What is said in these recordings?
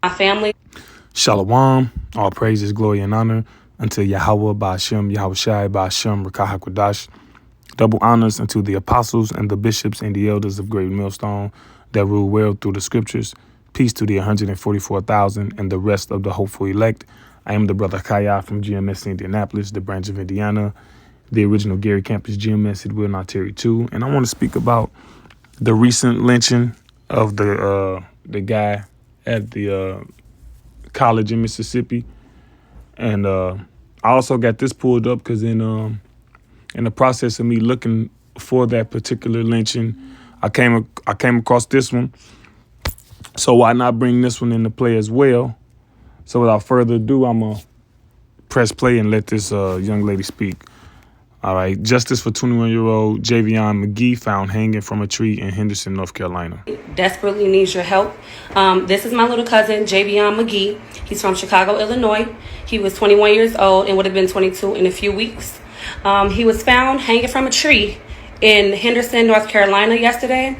my family. Shalom, all praises, glory, and honor unto Yahweh Ba'ashem, Yahweh Shai Ba'ashem, Rakah HaKodash. Double honors unto the apostles and the bishops and the elders of Great Millstone that rule well through the scriptures. Peace to the 144,000 and the rest of the hopeful elect. I am the brother Kaya from GMS Indianapolis, the branch of Indiana, the original Gary Campus GMS. It will not tarry too. And I want to speak about the recent lynching of the guy at the college in Mississippi. And I also got this pulled up because in the process of me looking for that particular lynching, I came across this one. So why not bring this one into play as well? So without further ado, I'm gonna press play and let this young lady speak. All right, justice for 21-year-old Javion McGee found hanging from a tree in Henderson, North Carolina. Desperately needs your help. This is my little cousin, Javion McGee. He's from Chicago, Illinois. He was 21 years old and would have been 22 in a few weeks. He was found hanging from a tree in Henderson, North Carolina yesterday.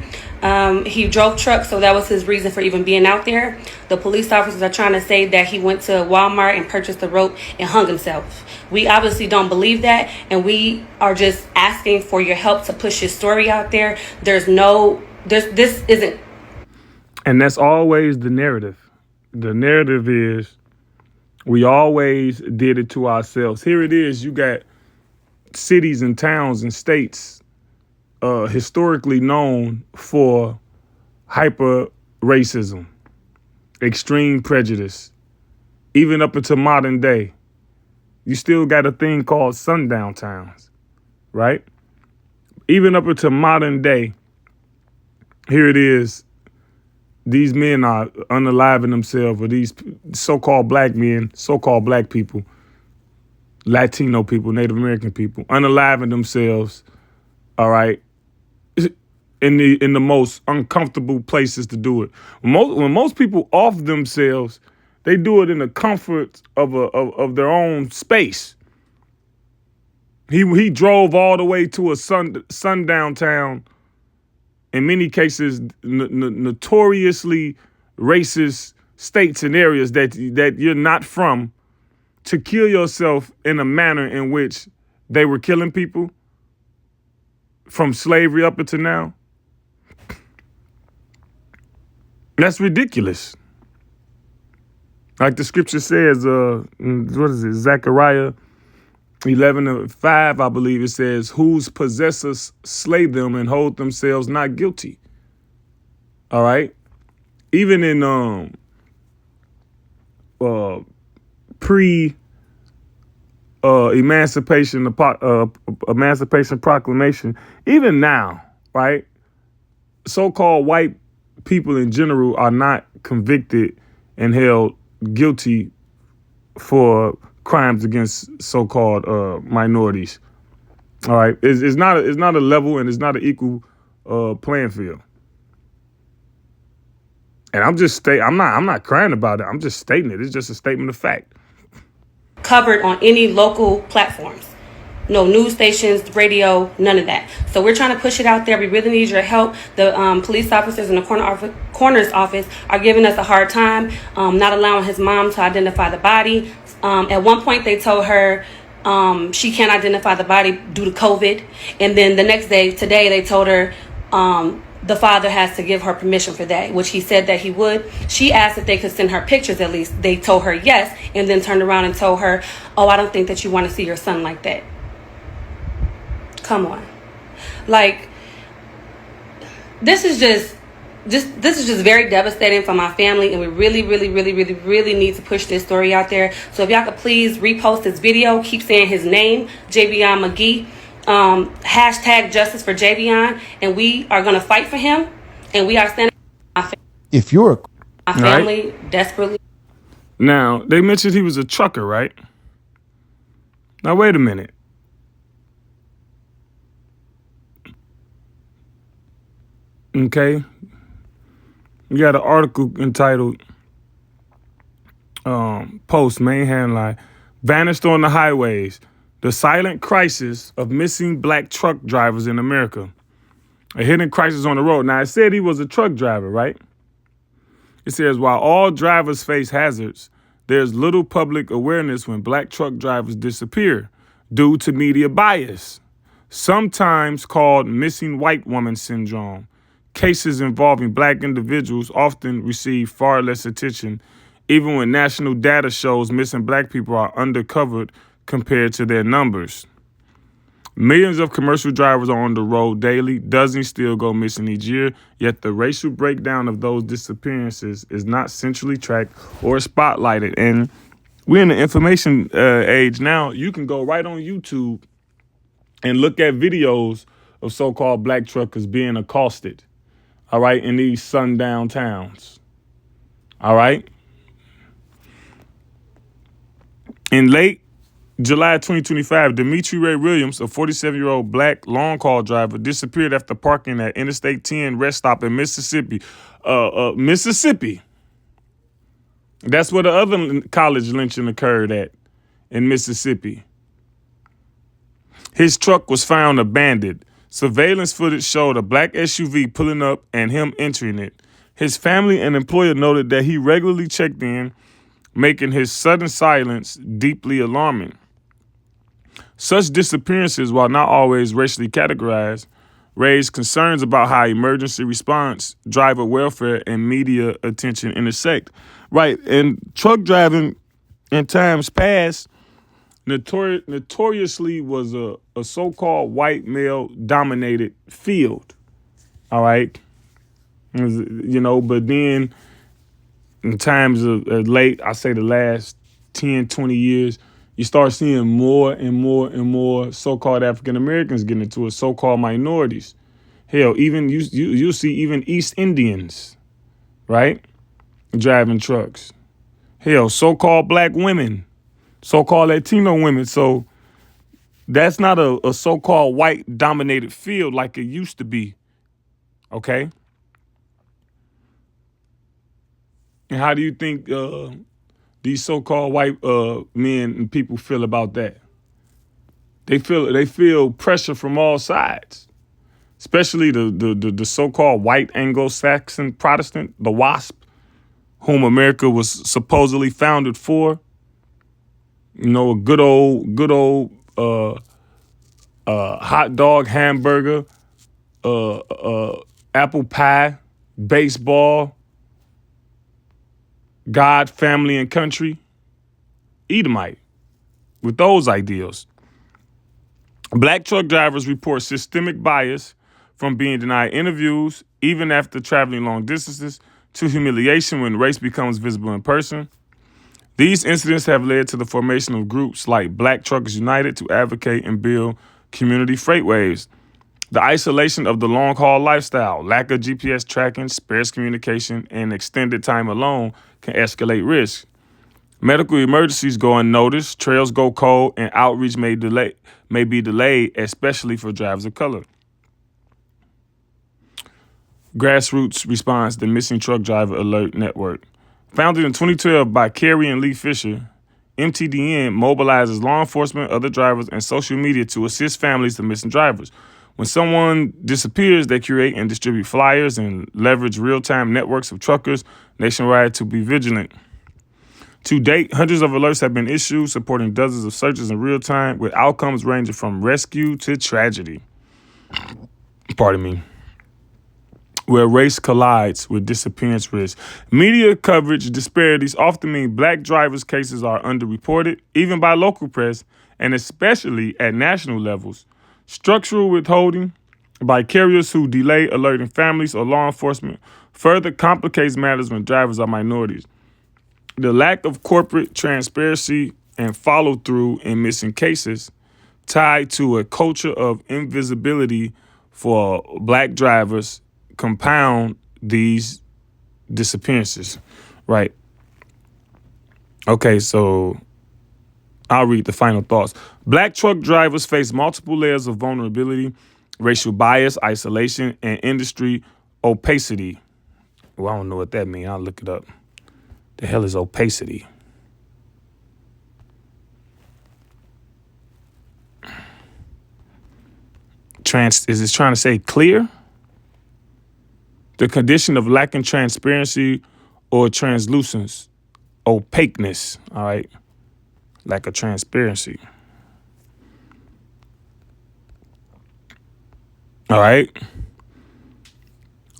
He drove truck, so that was his reason for even being out there. The police officers are trying to say that he went to Walmart and purchased a rope and hung himself. We obviously don't believe that, and we are just asking for your help to push his story out there. This isn't. And that's always the narrative. The narrative is we always did it to ourselves. Here it is. You got cities and towns and states historically known for hyper racism, extreme prejudice, even up until modern day. You still got a thing called sundown towns, right? Even up until modern day, here it is. These men are unaliving themselves, or these so-called black men, so-called black people, Latino people, Native American people, unaliving themselves, all right, in the most uncomfortable places to do it. When most people off themselves, they do it in the comfort of their own space. He drove all the way to a sundown town, in many cases notoriously racist states and areas that you're not from, to kill yourself in a manner in which they were killing people from slavery up until now. That's ridiculous. Like the scripture says, what is it? Zechariah 11:5, I believe it says, whose possessors slay them and hold themselves not guilty. All right. Even in Emancipation Proclamation, even now, right? So-called white people in general are not convicted and held guilty for crimes against so-called minorities. All right, it's not a level and it's not an equal playing field. And I'm not crying about it. I'm just stating it. It's just a statement of fact. Covered on any local platforms. No news stations, radio, none of that. So we're trying to push it out there. We really need your help. The police officers in the coroner's office are giving us a hard time, not allowing his mom to identify the body. At one point, they told her she can't identify the body due to COVID. And then the next day, today, they told her the father has to give her permission for that, which he said that he would. She asked if they could send her pictures at least. They told her yes, and then turned around and told her, oh, I don't think that you want to see your son like that. Come on. Like, this is just very devastating for my family, and we really need to push this story out there. So if y'all could please repost this video, keep saying his name, Javion McGee, hashtag justice for Javion, and we are going to fight for him, and we are standing if you're my family right? Desperately. Now, they mentioned he was a trucker, right? Now, wait a minute. Okay. You got an article entitled Post Main Headline, Vanished on the Highways, the Silent Crisis of Missing Black Truck Drivers in America. A hidden crisis on the road. Now, it said he was a truck driver, right? It says, while all drivers face hazards, there's little public awareness when black truck drivers disappear due to media bias, sometimes called missing white woman syndrome. Cases involving black individuals often receive far less attention, even when national data shows missing black people are undercovered compared to their numbers. Millions of commercial drivers are on the road daily. Dozens still go missing each year, yet the racial breakdown of those disappearances is not centrally tracked or spotlighted. And we're in the information age now. You can go right on YouTube and look at videos of so-called black truckers being accosted, all right, in these sundown towns, all right? In late July 2025, Demetri Ray Williams, a 47-year-old black long haul driver, disappeared after parking at Interstate 10 rest stop in Mississippi. Mississippi. That's where the other college lynching occurred at, in Mississippi. His truck was found abandoned. Surveillance footage showed a black SUV pulling up and him entering it. His family and employer noted that he regularly checked in, making his sudden silence deeply alarming. Such disappearances, while not always racially categorized, raise concerns about how emergency response, driver welfare, and media attention intersect. Right, and truck driving in times past notoriously was a so-called white male-dominated field, all right? But then in times of late, I say the last 10, 20 years, you start seeing more and more and more so-called African Americans getting into it, so-called minorities. Hell, even you see even East Indians, right, driving trucks. Hell, so-called black women, so-called Latino women. So that's not a so-called white-dominated field like it used to be, okay? And how do you think these so-called white men and people feel about that? They feel pressure from all sides, especially the so-called white Anglo-Saxon Protestant, the WASP, whom America was supposedly founded for. A good old hot dog, hamburger, apple pie, baseball, God, family, and country. Edomite, with those ideals. Black truck drivers report systemic bias, from being denied interviews, even after traveling long distances, to humiliation when race becomes visible in person. These incidents have led to the formation of groups like Black Truckers United to advocate and build community freightways. The isolation of the long-haul lifestyle, lack of GPS tracking, sparse communication, and extended time alone can escalate risk. Medical emergencies go unnoticed, trails go cold, and outreach may be delayed, especially for drivers of color. Grassroots response, the Missing Truck Driver Alert Network. Founded in 2012 by Kerry and Lee Fisher, MTDN mobilizes law enforcement, other drivers, and social media to assist families of missing drivers. When someone disappears, they curate and distribute flyers and leverage real-time networks of truckers nationwide to be vigilant. To date, hundreds of alerts have been issued, supporting dozens of searches in real time, with outcomes ranging from rescue to tragedy. Pardon me. Where race collides with disappearance risk. Media coverage disparities often mean black drivers' cases are underreported, even by local press, and especially at national levels. Structural withholding by carriers who delay alerting families or law enforcement further complicates matters when drivers are minorities. The lack of corporate transparency and follow-through in missing cases, tied to a culture of invisibility for black drivers, compound these disappearances, right? Okay, so I'll read the final thoughts. Black truck drivers face multiple layers of vulnerability, racial bias, isolation, and industry opacity. Well, I don't know what that means. I'll look it up. The hell is opacity? Is it trying to say clear? The condition of lacking transparency or translucence, opaqueness, all right? Like a transparency. All right?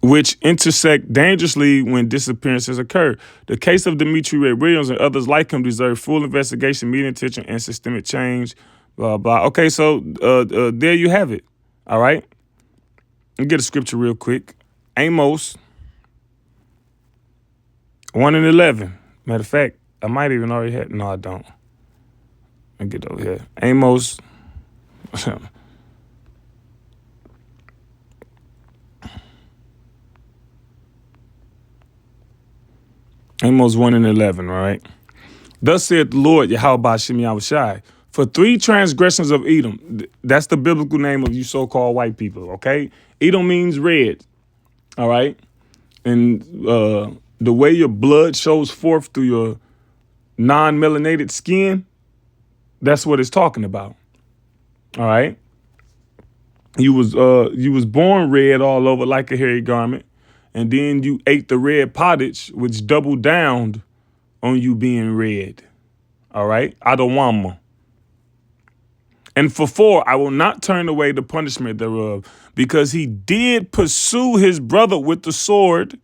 Which intersect dangerously when disappearances occur. The case of Dimitri Ray Williams and others like him deserve full investigation, media attention, and systemic change, blah, blah. Okay, so there you have it, all right? Let me get a scripture real quick. Amos 1:11. Matter of fact, I might even already have. No, I don't. Let me get over here. Amos. Amos 1:11, right? Thus saith the Lord, Yahweh Ba'Shem Yahushai, for 3 transgressions of Edom, that's the biblical name of you so-called white people, okay? Edom means red, all right? And the way your blood shows forth through your non-melanated skin, that's what it's talking about, all right? You was born red all over like a hairy garment, and then you ate the red pottage, which doubled down on you being red. All right? Adawama. And for 4, I will not turn away the punishment thereof, because he did pursue his brother with the sword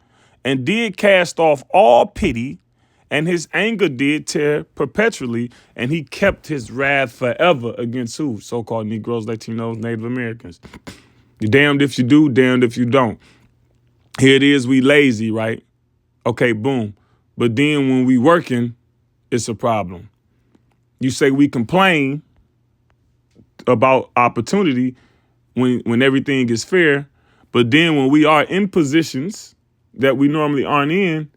and did cast off all pity, and his anger did tear perpetually, and he kept his wrath forever against who? So-called Negroes, Latinos, Native Americans. You're damned if you do, damned if you don't. Here it is, we lazy, right? Okay, boom. But then when we working, it's a problem. You say we complain about opportunity when everything is fair, but then when we are in positions that we normally aren't in,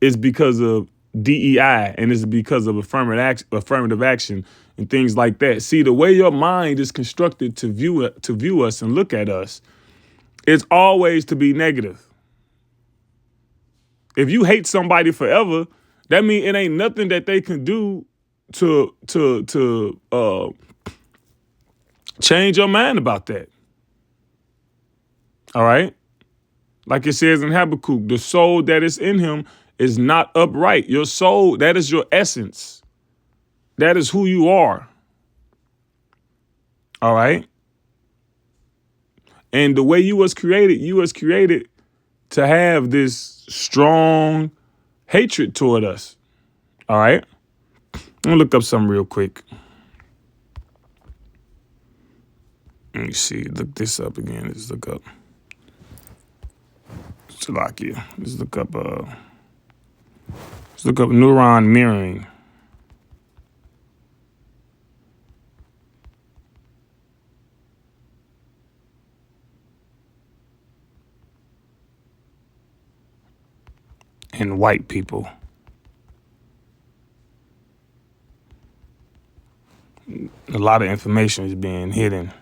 it's because of DEI and it's because of affirmative action and things like that. See, the way your mind is constructed to view us and look at us, it's always to be negative. If you hate somebody forever, that means it ain't nothing that they can do to change your mind about that. All right? Like it says in Habakkuk, the soul that is in him is not upright. Your soul, that is your essence. That is who you are. All right? And the way you was created to have this strong hatred toward us. All right? I'm going to look up something real quick. Let me see. Look this up again. Let's look up Slovakia. Let's look up neuron mirroring. In white people. A lot of information is being hidden.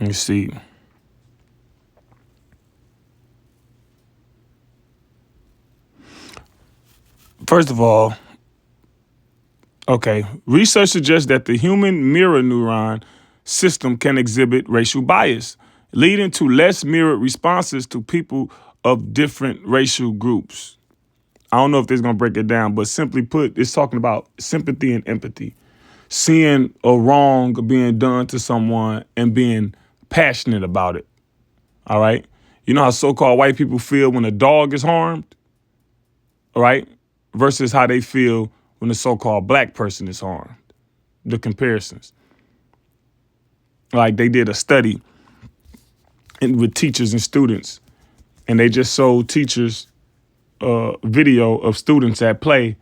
Let me see. First of all, okay, research suggests that the human mirror neuron system can exhibit racial bias, leading to less mirrored responses to people of different racial groups. I don't know if they're going to break it down, but simply put, it's talking about sympathy and empathy. Seeing a wrong being done to someone and being passionate about it. All right? You know how so-called white people feel when a dog is harmed? All right? Versus how they feel when a so-called black person is harmed. The comparisons. Like they did a study with teachers and students, and they just showed teachers video of students at play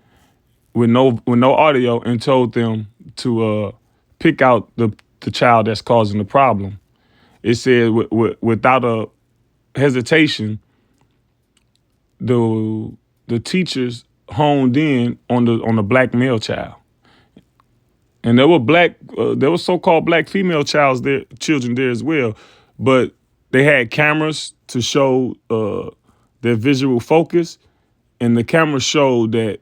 with no audio and told them to pick out the child that's causing the problem. It said without a hesitation, the teachers honed in on the black male child, and there were so-called black female children there as well, but they had cameras to show their visual focus, and the camera showed that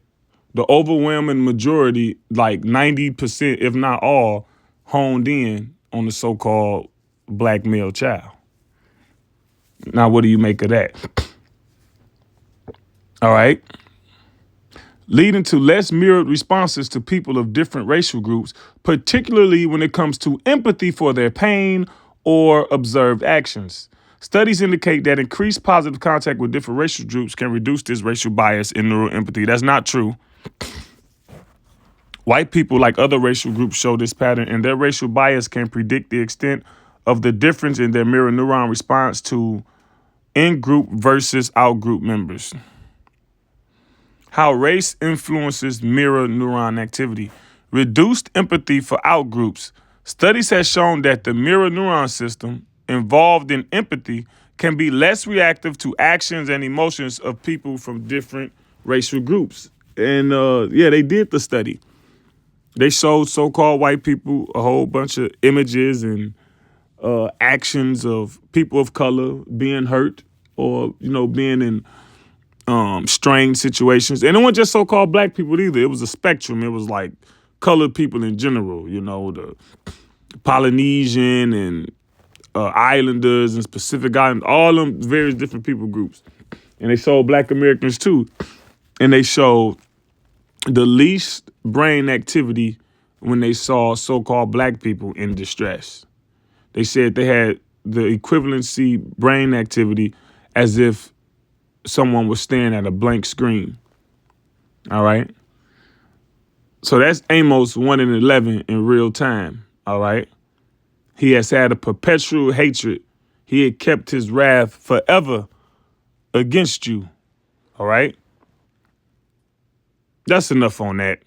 the overwhelming majority, like 90%, if not all, honed in on the so-called black male child. Now, what do you make of that? All right. Leading to less mirrored responses to people of different racial groups, particularly when it comes to empathy for their pain or observed actions. Studies indicate that increased positive contact with different racial groups can reduce this racial bias in neural empathy. That's not true. White people, like other racial groups, show this pattern, and their racial bias can predict the extent of the difference in their mirror neuron response to in-group versus out-group members. How race influences mirror neuron activity. Reduced empathy for outgroups. Studies have shown that the mirror neuron system involved in empathy can be less reactive to actions and emotions of people from different racial groups. And they did the study. They showed so-called white people a whole bunch of images and actions of people of color being hurt or, being in strange situations. And it wasn't just so-called black people either. It was a spectrum. It was like colored people in general, the Polynesian and Islanders and Pacific Islanders, all them various different people groups. And they showed black Americans too. And they showed the least brain activity when they saw so-called black people in distress. They said they had the equivalency brain activity as if someone was staring at a blank screen. All right. So that's Amos 1 and 11 in real time. All right. He has had a perpetual hatred. He had kept his wrath forever against you. All right. That's enough on that.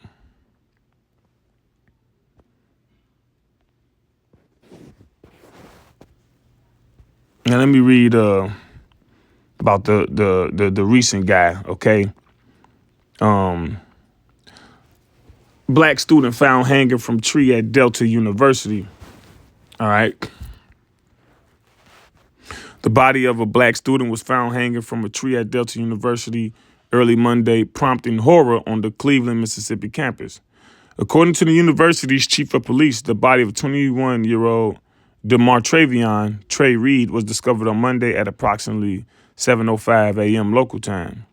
Now let me read about the recent guy, okay? Black student found hanging from tree at Delta University. All right. The body of a black student was found hanging from a tree at Delta University early Monday, prompting horror on the Cleveland, Mississippi campus. According to the university's chief of police, the body of 21-year-old DeMartravion Trey Reed was discovered on Monday at approximately 7:05 a.m. local time.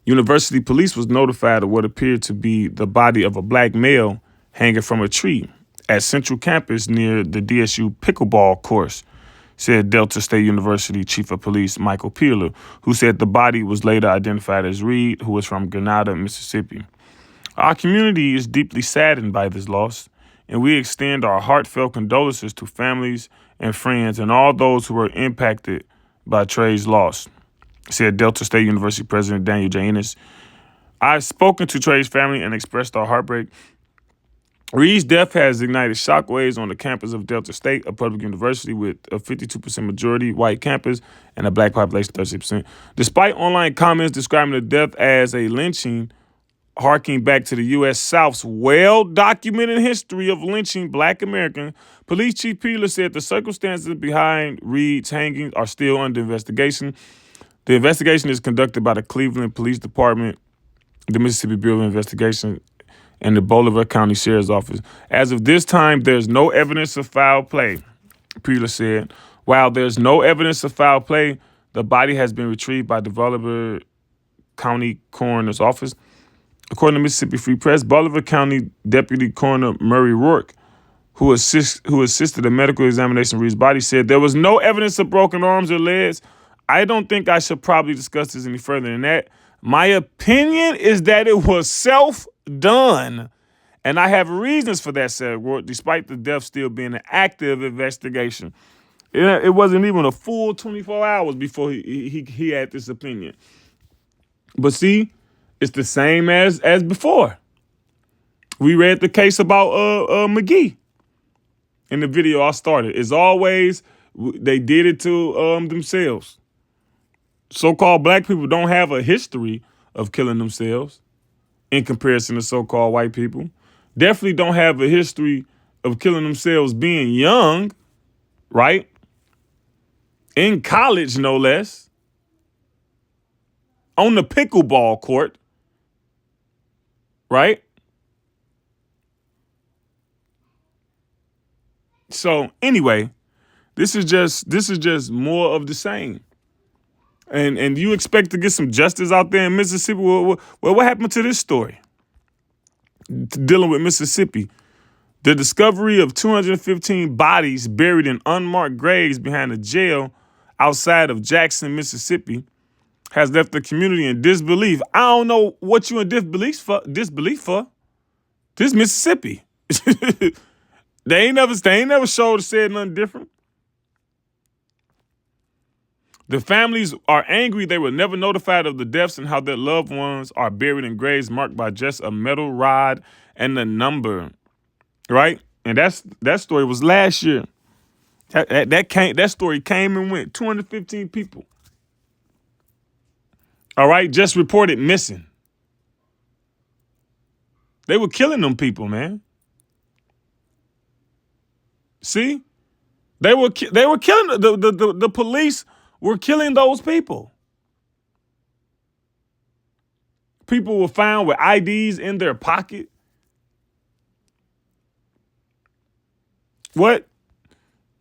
University police was notified of what appeared to be the body of a black male hanging from a tree at Central Campus near the DSU pickleball course, said Delta State University Chief of Police Michael Peeler, who said the body was later identified as Reed, who was from Grenada, Mississippi. Our community is deeply saddened by this loss, and we extend our heartfelt condolences to families and friends and all those who were impacted by Trey's loss, said Delta State University President Daniel J. Ennis. I've spoken to Trey's family and expressed our heartbreak. Reed's death has ignited shockwaves on the campus of Delta State, a public university with a 52% majority white campus and a black population, 36%. Despite online comments describing the death as a lynching, harking back to the U.S. South's well-documented history of lynching black Americans, Police Chief Peeler said the circumstances behind Reed's hanging are still under investigation. The investigation is conducted by the Cleveland Police Department, the Mississippi Bureau of Investigation, and the Bolivar County Sheriff's Office. As of this time, there's no evidence of foul play, Peeler said. While there's no evidence of foul play, the body has been retrieved by the Bolivar County Coroner's Office. According to Mississippi Free Press, Bolivar County Deputy Coroner Murray Rourke, who assisted a medical examination of Reed's body, said there was no evidence of broken arms or legs. I don't think I should probably discuss this any further than that. My opinion is that it was self-done, and I have reasons for that, said Rourke, despite the death still being an active investigation. It wasn't even a full 24 hours before he had this opinion. But see, it's the same as before. We read the case about McGee in the video I started. It's always, they did it to themselves. So-called black people don't have a history of killing themselves in comparison to so-called white people. Definitely don't have a history of killing themselves being young, right? In college, no less. On the pickleball court, right? So anyway, this is just more of the same. And you expect to get some justice out there in Mississippi? Well, what happened to this story? Dealing with Mississippi. The discovery of 215 bodies buried in unmarked graves behind a jail outside of Jackson, Mississippi, has left the community in disbelief. I don't know what you in disbelief for. This Mississippi. They ain't never showed or said nothing different. The families are angry they were never notified of the deaths and how their loved ones are buried in graves marked by just a metal rod and a number. Right? And that story was last year. That story came and went. 215 people. All right, just reported missing. They were killing them people, man. See? They were killing the police were killing those people. People were found with IDs in their pocket. What?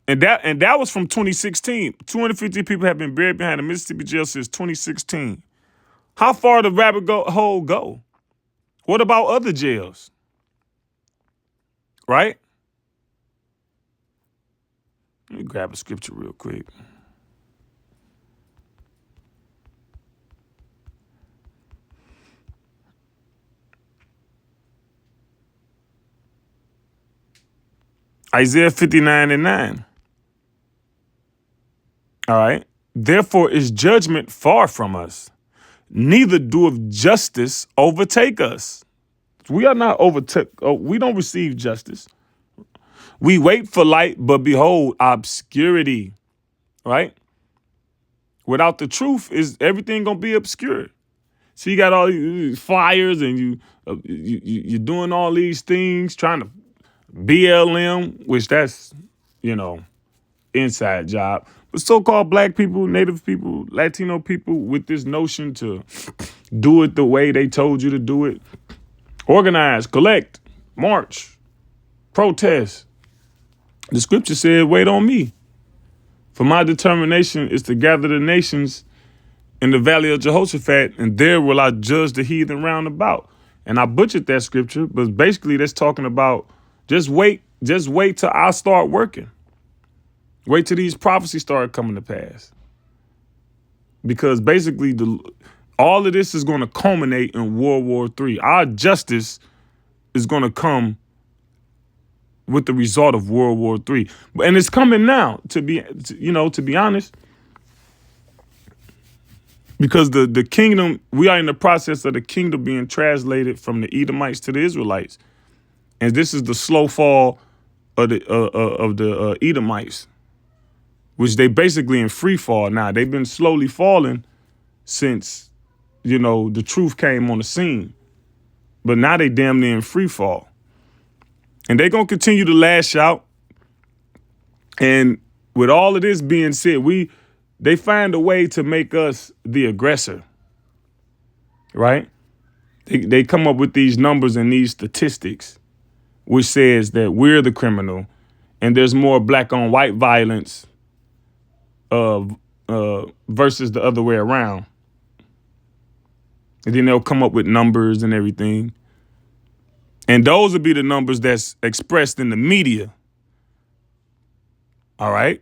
And that was from 2016. 250 people have been buried behind a Mississippi jail since 2016. How far did the rabbit hole go? What about other jails? Right? Let me grab a scripture real quick. Isaiah 59:9. All right. Therefore is judgment far from us, neither doeth justice overtake us. We are not we don't receive justice. We wait for light, but behold, obscurity. Right? Without the truth, is everything gonna be obscure. So you got all these flyers, and you're doing all these things, trying to BLM, which that's, inside job. But so-called black people, native people, Latino people with this notion to do it the way they told you to do it. Organize, collect, march, protest. The scripture said, wait on me. For my determination is to gather the nations in the valley of Jehoshaphat, and there will I judge the heathen round about. And I butchered that scripture, but basically that's talking about just wait till I start working. Wait till these prophecies start coming to pass. Because basically all of this is going to culminate in World War III. Our justice is going to come with the result of World War III. And it's coming now, to be honest. Because the kingdom, we are in the process of the kingdom being translated from the Edomites to the Israelites. And this is the slow fall of the Edomites, which they basically in free fall now. They've been slowly falling since, the truth came on the scene. But now they damn near in free fall. And they're going to continue to lash out. And with all of this being said, they find a way to make us the aggressor, right? They come up with these numbers and these statistics, which says that we're the criminal and there's more black on white violence versus the other way around. And then they'll come up with numbers and everything. And those would be the numbers that's expressed in the media. All right.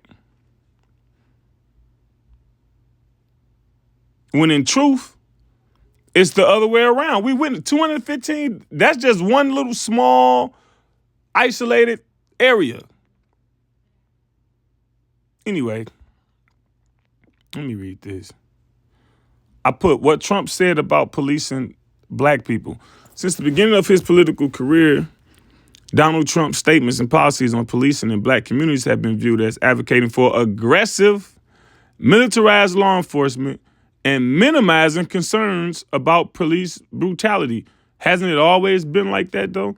When in truth, it's the other way around. We went 215. That's just one little small, isolated area. Anyway, let me read this. I put what Trump said about policing black people. Since the beginning of his political career, Donald Trump's statements and policies on policing in black communities have been viewed as advocating for aggressive, militarized law enforcement and minimizing concerns about police brutality. Hasn't it always been like that, though?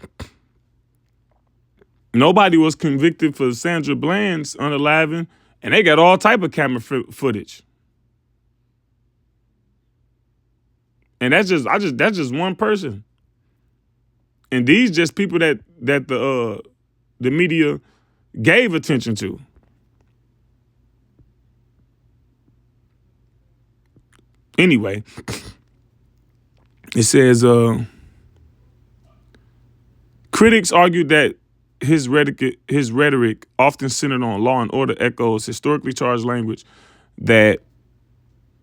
Nobody was convicted for Sandra Bland's unaliving, and they got all type of camera footage. And that's just one person. And these just people that the media gave attention to. Anyway, it says, critics argued that his rhetoric, often centered on law and order, echoes historically charged language that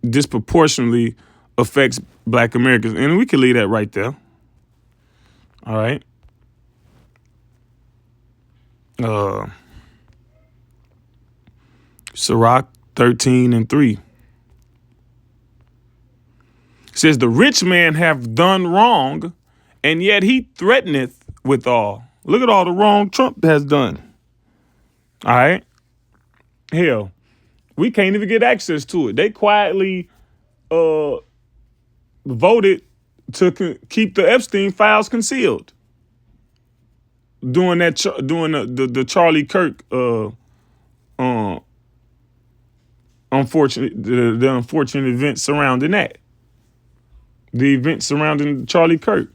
disproportionately affects Black Americans. And we can leave that right there. All right. Sirach 13:3 says, the rich man have done wrong, and yet he threateneth withal. Look at all the wrong Trump has done. All right. Hell, we can't even get access to it. They quietly voted to keep the Epstein files concealed. Doing the Charlie Kirk unfortunate the unfortunate events surrounding that. The events surrounding Charlie Kirk.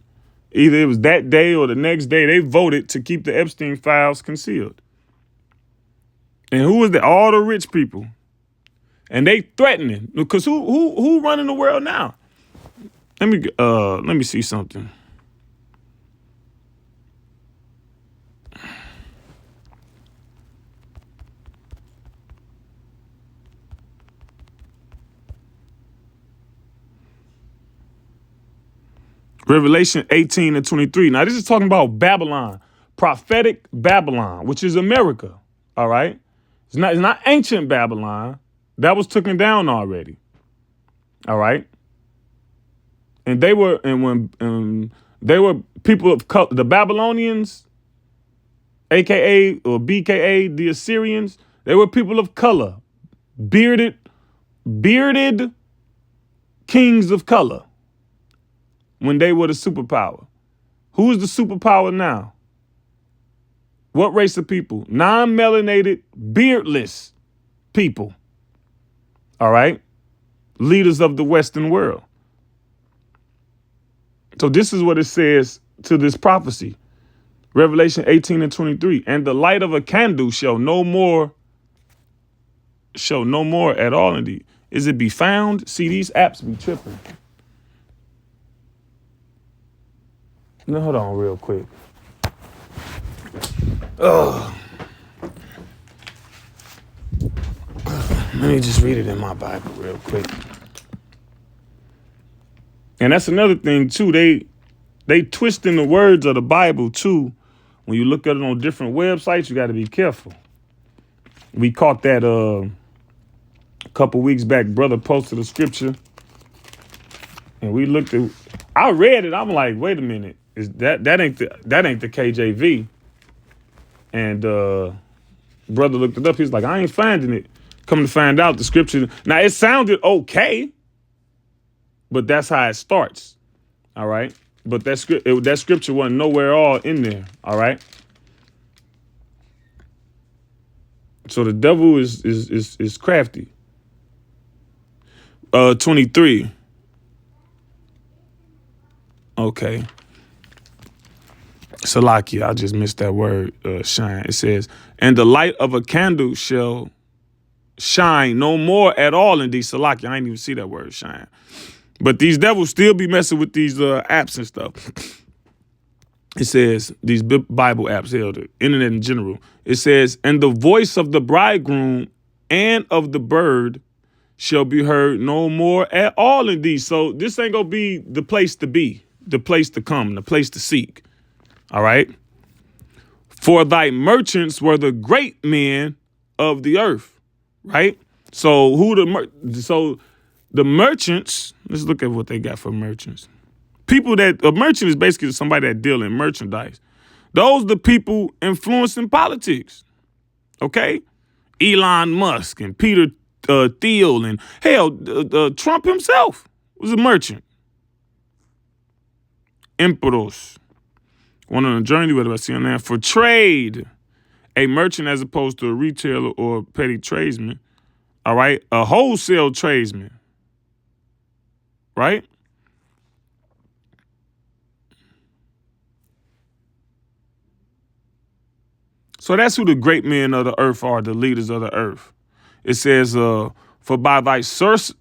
Either it was that day or the next day, they voted to keep the Epstein files concealed. And who was that? All the rich people. And they threatening. Because who running the world now? Let me see something. Revelation 18:23. Now, this is talking about Babylon, prophetic Babylon, which is America. All right. It's not ancient Babylon. That was taken down already. All right. And they were people of color, the Babylonians, AKA or BKA, the Assyrians, they were people of color, bearded kings of color when they were the superpower. Who's the superpower now? What race of people? Non-melanated, beardless people. All right? Leaders of the Western world. So this is what it says to this prophecy. Revelation 18:23. And the light of a candle shall no more at all indeed. Is it be found? See, these apps be tripping. No, hold on real quick. Let me just read it in my Bible real quick. And that's another thing too. They twisting the words of the Bible too. When you look at it on different websites, you got to be careful. We caught that a couple weeks back. Brother posted a scripture, and we looked at. I read it. I'm like, wait a minute, is that ain't the KJV? And brother looked it up. He's like, I ain't finding it. Come to find out, the scripture. Now it sounded okay, but that's how it starts. All right. But that scripture wasn't nowhere all in there. All right. So the devil is crafty. 23. Okay. Salakia, I just missed that word, shine. It says, and the light of a candle shall shine no more at all in these. Salakia, I ain't even see that word, shine. But these devils still be messing with these apps and stuff. It says, these Bible apps, hell, the internet in general. It says, and the voice of the bridegroom and of the bird shall be heard no more at all in these. So this ain't gonna be the place to be, the place to come, the place to seek. All right. For thy merchants were the great men of the earth. Right. So the merchants, let's look at what they got for merchants. A merchant is basically somebody that deal in merchandise. Those are the people influencing politics. Okay. Elon Musk and Peter Thiel and hell, Trump himself was a merchant. Emperors. One on a journey, what do I see on there? For trade, a merchant as opposed to a retailer or petty tradesman. All right. A wholesale tradesman. Right? So that's who the great men of the earth are, the leaders of the earth. It says, For by thy sorceries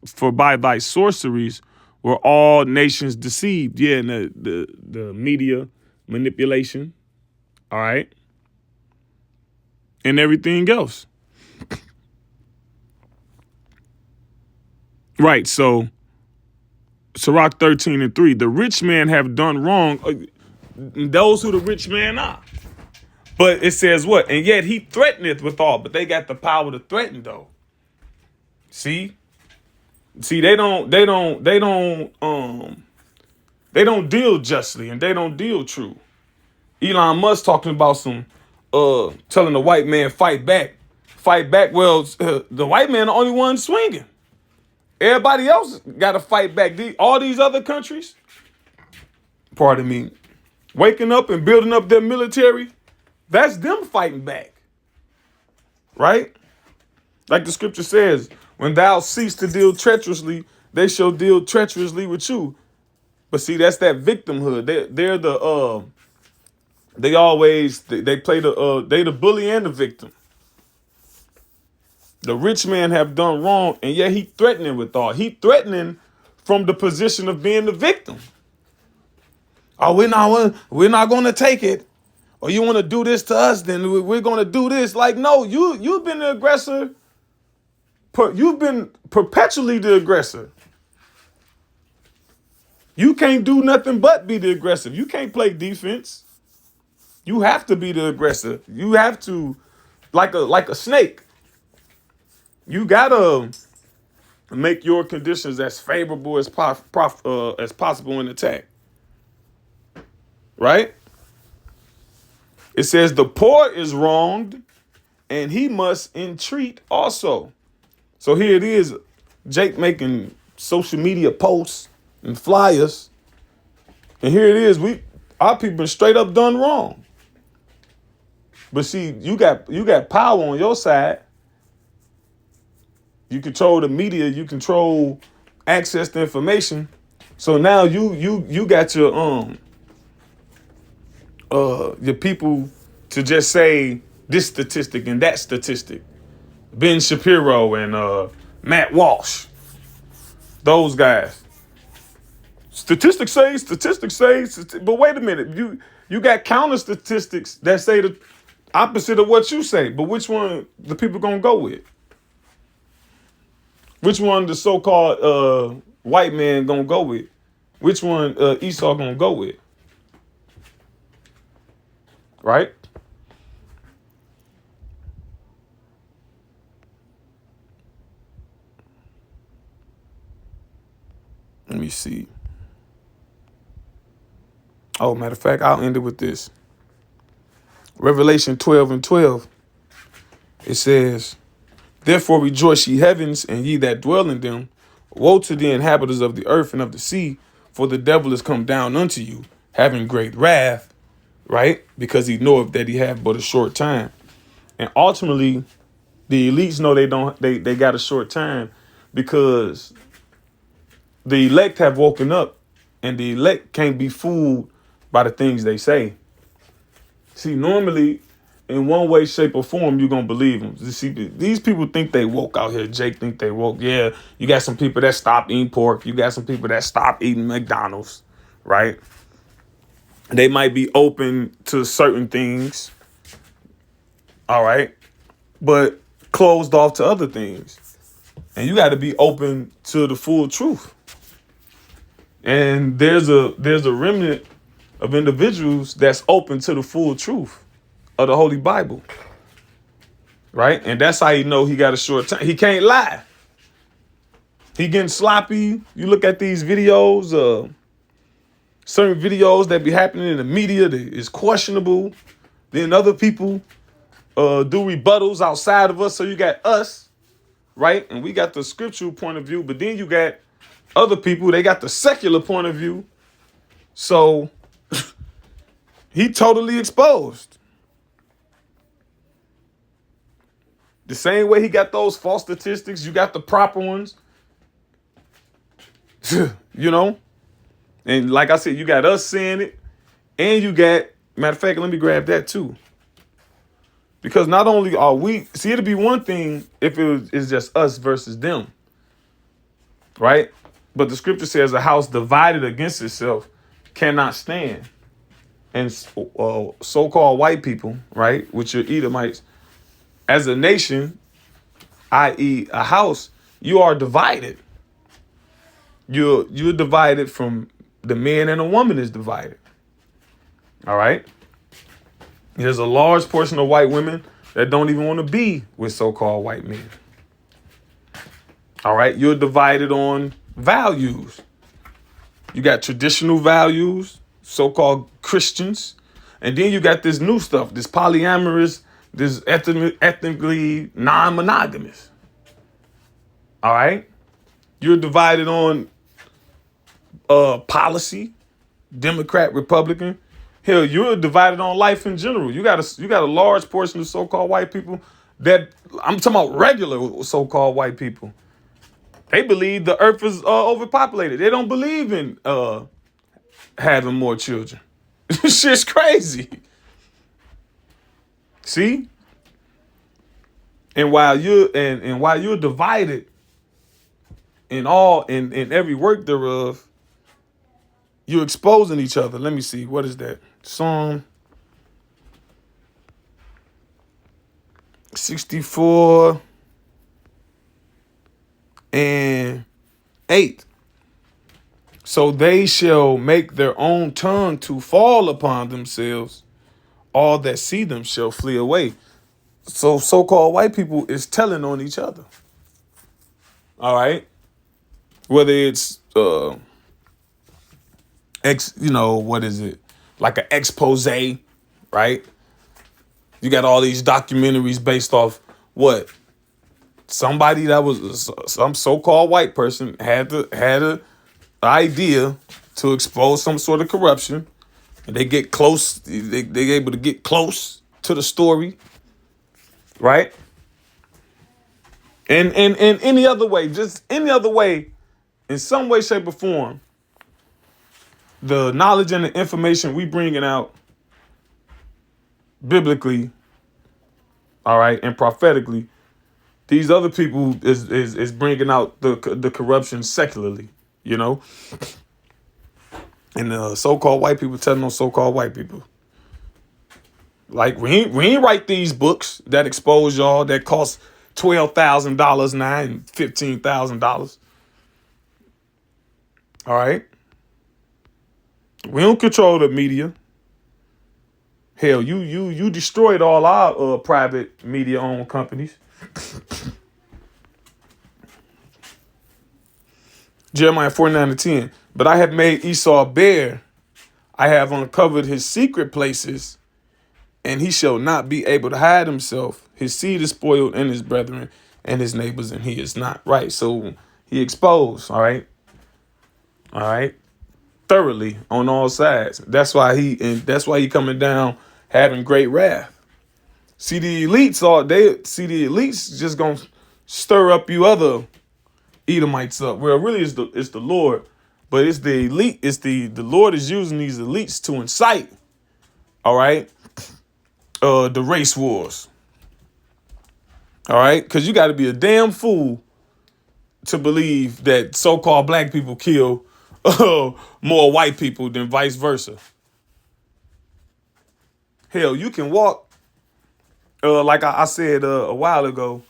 were all nations deceived. Yeah, and the media manipulation. All right. And everything else. Right. So Sirach 13:3, the rich man have done wrong. Those who the rich man are. But it says what? And yet he threateneth withal. But they got the power to threaten though. See, they don't deal justly and they don't deal true. Elon Musk talking about some telling the white man fight back. Well, the white man the only one swinging. Everybody else got to fight back. All these other countries, pardon me, waking up and building up their military, that's them fighting back. Right? Like the scripture says, when thou cease to deal treacherously, they shall deal treacherously with you. But see, that's that victimhood. They're the they play the bully and the victim. The rich man have done wrong, and yet he threatening withal. He threatening from the position of being the victim. Oh, we're not going to take it. Or you want to do this to us, then we're going to do this. Like, no, you've been the aggressor. You've been perpetually the aggressor. You can't do nothing but be the aggressor. You can't play defense. You have to be the aggressor. You have to, like a snake. You gotta make your conditions as favorable as possible in attack. Right? It says the poor is wronged, and he must entreat also. So here it is, Jake making social media posts and flyers, and here it is, our people straight up done wrong. But see, you got power on your side. You control the media. You control access to information. So now you got your people to just say this statistic and that statistic. Ben Shapiro and Matt Walsh. Those guys. Statistics say. But wait a minute. You got counter statistics that say the opposite of what you say. But which one the people gonna go with? Which one the so-called white man gonna go with? Which one Esau gonna go with? Right? Let me see. Oh, matter of fact, I'll end it with this. Revelation 12:12. It says, therefore rejoice, ye heavens, and ye that dwell in them. Woe to the inhabitants of the earth and of the sea, for the devil is come down unto you, having great wrath, right? Because he knoweth that he hath but a short time. And ultimately, the elites know they got a short time because the elect have woken up, and the elect can't be fooled by the things they say. See, normally, in one way, shape, or form, you're going to believe them. See, these people think they woke out here. Jake think they woke. Yeah, you got some people that stopped eating pork. You got some people that stopped eating McDonald's, right? They might be open to certain things, all right, but closed off to other things. And you got to be open to the full truth. And there's a remnant of individuals that's open to the full truth of the Holy Bible. Right? And that's how you know he got a short time. He can't lie. He getting sloppy. You look at these videos, certain videos that be happening in the media that is questionable. Then other people do rebuttals outside of us. So you got us, right? And we got the scriptural point of view. But then you got other people, they got the secular point of view. So he totally exposed. The same way he got those false statistics, you got the proper ones. You know? And like I said, you got us saying it. And you got, matter of fact, let me grab that too. Because not only are we, see, it'd be one thing if it's just us versus them, right? But the scripture says a house divided against itself cannot stand. And so-called white people, right, which are Edomites, as a nation, i.e. a house, you are divided. You're divided from the man and a woman is divided. All right? There's a large portion of white women that don't even want to be with so-called white men. All right? You're divided on values. You got traditional values, so-called Christians, and then you got this new stuff, this polyamorous, this ethnically non-monogamous. All right? You're divided on policy, Democrat, Republican. Hell, you're divided on life in general. You got a large portion of so-called white people that, I'm talking about regular so-called white people. They believe the earth is overpopulated. They don't believe in having more children. Shit's crazy. See? And while you're divided in every work thereof, you're exposing each other. Let me see. What is that? Psalm 64 and 8. So they shall make their own tongue to fall upon themselves. All that see them shall flee away. So so-called white people is telling on each other. All right. Whether it's what is it? Like an expose, right? You got all these documentaries based off what? Somebody that was some so-called white person had a idea to expose some sort of corruption, and they get close. They able to get close to the story, right? And any other way, just any other way, in some way, shape, or form, the knowledge and the information we bringing out biblically, all right, and prophetically, these other people is bringing out the corruption secularly, you know. And the so-called white people telling on so-called white people. Like, we ain't write these books that expose y'all that cost $12,000 now and $15,000. All right. We don't control the media. Hell, you destroyed all our private media-owned companies. Jeremiah 49:10. But I have made Esau bare. I have uncovered his secret places, and he shall not be able to hide himself. His seed is spoiled, and his brethren and his neighbors, and he is not right. So he exposed, all right? All right. Thoroughly on all sides. That's why he coming down having great wrath. See, the elites just gonna stir up you other Edomites up. Well, really it's the Lord, but it's the elite. It's the Lord is using these elites to incite, all right, the race wars. All right, because you got to be a damn fool to believe that so-called black people kill more white people than vice versa. Hell, you can walk, like I said a while ago,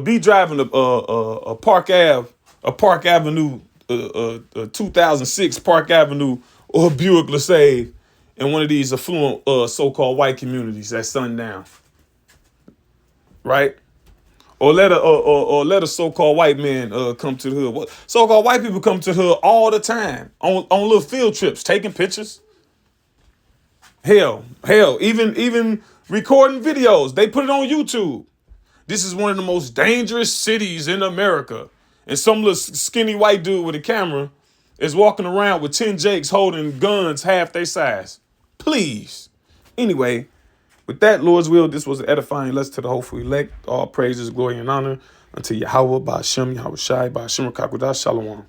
be driving a Park Avenue, 2006 Park Avenue or Buick LeSabre in one of these affluent so-called white communities at sundown, right? Or let a so-called white man come to the hood. So-called white people come to the hood all the time on little field trips, taking pictures. Hell, even recording videos. They put it on YouTube. This is one of the most dangerous cities in America. And some little skinny white dude with a camera is walking around with 10 Jakes holding guns half their size. Please. Anyway, with that, Lord's will, this was an edifying lesson to the hopeful elect. All praises, glory, and honor unto Yahweh, Ba'ashem, Yahweh Shai, Ba'ashem, Rakakwadash, Shalom.